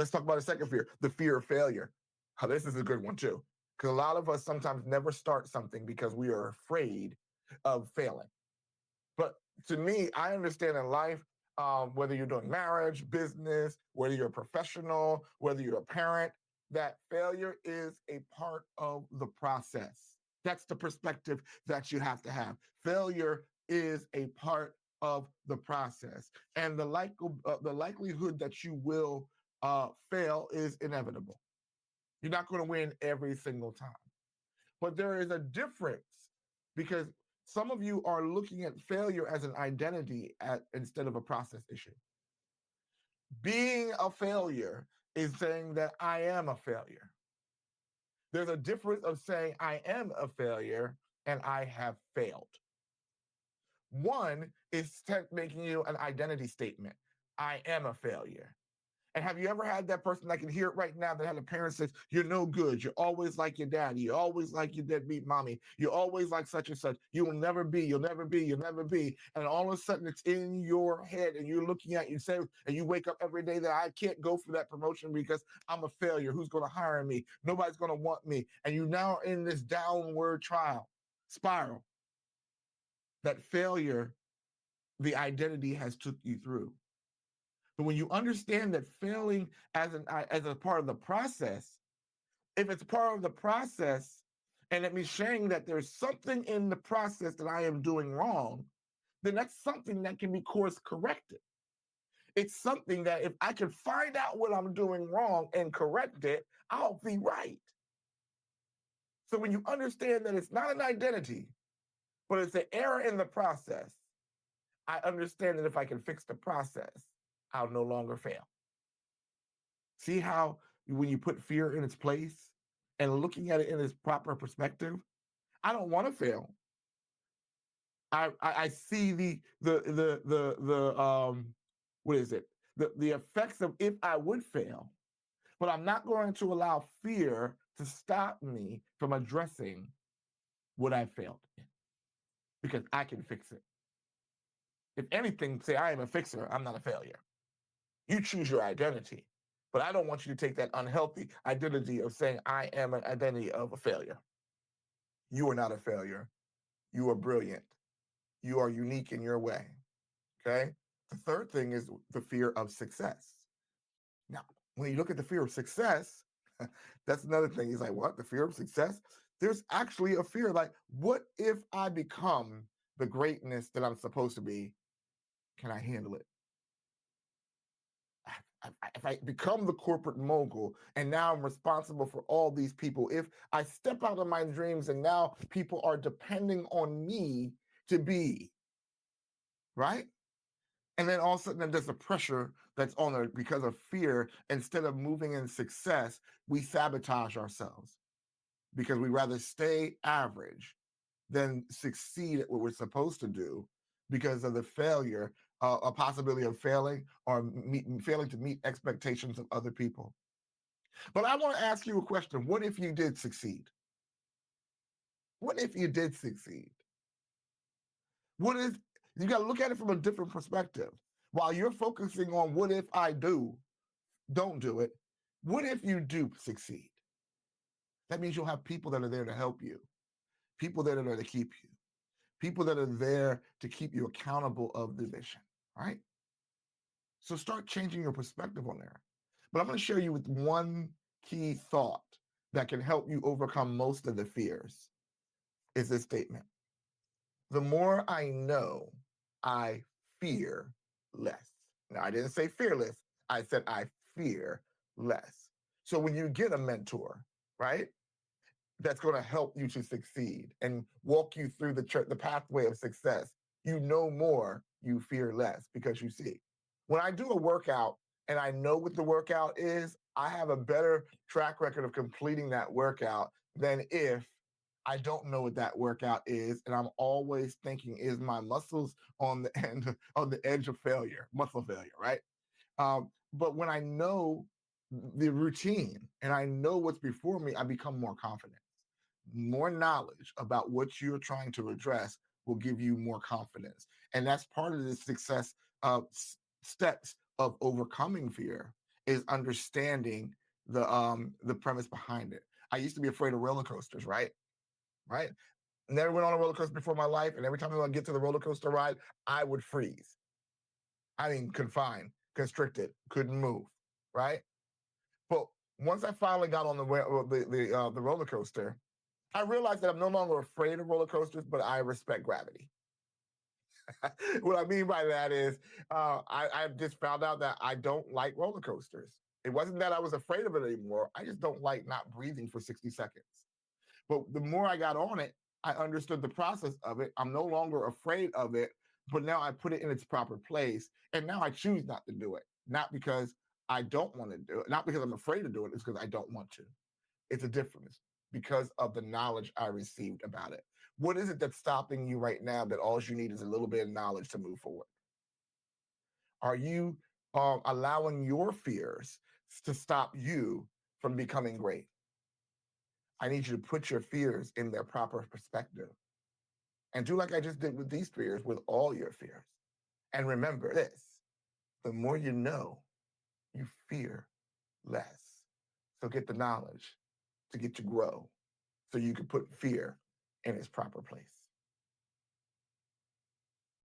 Let's talk about a second fear, the fear of failure. This is a good one too, because a lot of us sometimes never start something because we are afraid of failing. But to me, I understand in life, whether you're doing marriage, business, whether you're a professional, whether you're a parent, that failure is a part of the process. That's the perspective that you have to have. Failure is a part of the process, and the likelihood that you will fail is inevitable. You're not going to win every single time, but there is a difference, because some of you are looking at failure as an identity instead of a process issue. Being a failure is saying that I am a failure. There's a difference of saying I am a failure and I have failed. One is making you an identity statement. I am a failure. And have you ever had that person, I can hear it right now, that had a parent says, you're no good. You're always like your daddy. You're always like your deadbeat mommy. You're always like such and such. You will never be, you'll never be, you'll never be. And all of a sudden it's in your head and you're looking at, you say, and you wake up every day that I can't go for that promotion because I'm a failure. Who's going to hire me? Nobody's going to want me. And you now are in this downward spiral. That failure, the identity has took you through. But when you understand that failing as a part of the process, if it's part of the process, and it means sharing that there's something in the process that I am doing wrong, then that's something that can be course corrected. It's something that if I can find out what I'm doing wrong and correct it, I'll be right. So when you understand that it's not an identity, but it's an error in the process, I understand that if I can fix the process, I'll no longer fail. See how when you put fear in its place and looking at it in its proper perspective, I don't want to fail. I see the what is it? The effects of if I would fail, but I'm not going to allow fear to stop me from addressing what I failed in, because I can fix it. If anything, say I am a fixer, I'm not a failure. You choose your identity, but I don't want you to take that unhealthy identity of saying I am an identity of a failure. You are not a failure. You are brilliant. You are unique in your way. Okay. The third thing is the fear of success. Now, when you look at the fear of success, that's another thing. He's like, what? The fear of success? There's actually a fear like, what if I become the greatness that I'm supposed to be? Can I handle it? If I become the corporate mogul and now I'm responsible for all these people, if I step out of my dreams and now people are depending on me to be, right? And then all of a sudden there's a pressure that's on there because of fear. Instead of moving in success, we sabotage ourselves because we rather stay average than succeed at what we're supposed to do because of the failure, a possibility of failing or failing to meet expectations of other people. But I want to ask you a question. What if you did succeed? What if you did succeed? What if you got to look at it from a different perspective? While you're focusing on what if I don't do it, what if you do succeed? That means you'll have people that are there to help you, people that are there to keep you, people that are there to keep you accountable of the vision, right? So start changing your perspective on there. But I'm going to share you with one key thought that can help you overcome most of the fears is this statement. The more I know, I fear less. Now, I didn't say fearless. I said I fear less. So when you get a mentor, right, that's going to help you to succeed and walk you through the pathway of success, you know more, you fear less because you see. When I do a workout and I know what the workout is, I have a better track record of completing that workout than if I don't know what that workout is, and I'm always thinking, is my muscles on the edge of failure, muscle failure, right? But when I know the routine and I know what's before me, I become more confident. More knowledge about what you're trying to address will give you more confidence, and that's part of the success steps of overcoming fear. is understanding the premise behind it. I used to be afraid of roller coasters, right? Right? Never went on a roller coaster before in my life, and every time I would get to the roller coaster ride, I would freeze. I mean, confined, constricted, couldn't move, right? But once I finally got on the roller coaster, I realized that I'm no longer afraid of roller coasters, but I respect gravity. What I mean by that is, I just found out that I don't like roller coasters. It wasn't that I was afraid of it anymore. I just don't like not breathing for 60 seconds. But the more I got on it, I understood the process of it. I'm no longer afraid of it, but now I put it in its proper place. And now I choose not to do it, not because I don't want to do it, not because I'm afraid to do it, it's because I don't want to. It's a difference because of the knowledge I received about it. What is it that's stopping you right now that all you need is a little bit of knowledge to move forward? Are you allowing your fears to stop you from becoming great? I need you to put your fears in their proper perspective and do like I just did with these fears, with all your fears. And remember this: the more you know, you fear less. So get the knowledge to get you grow so you can put fear in its proper place.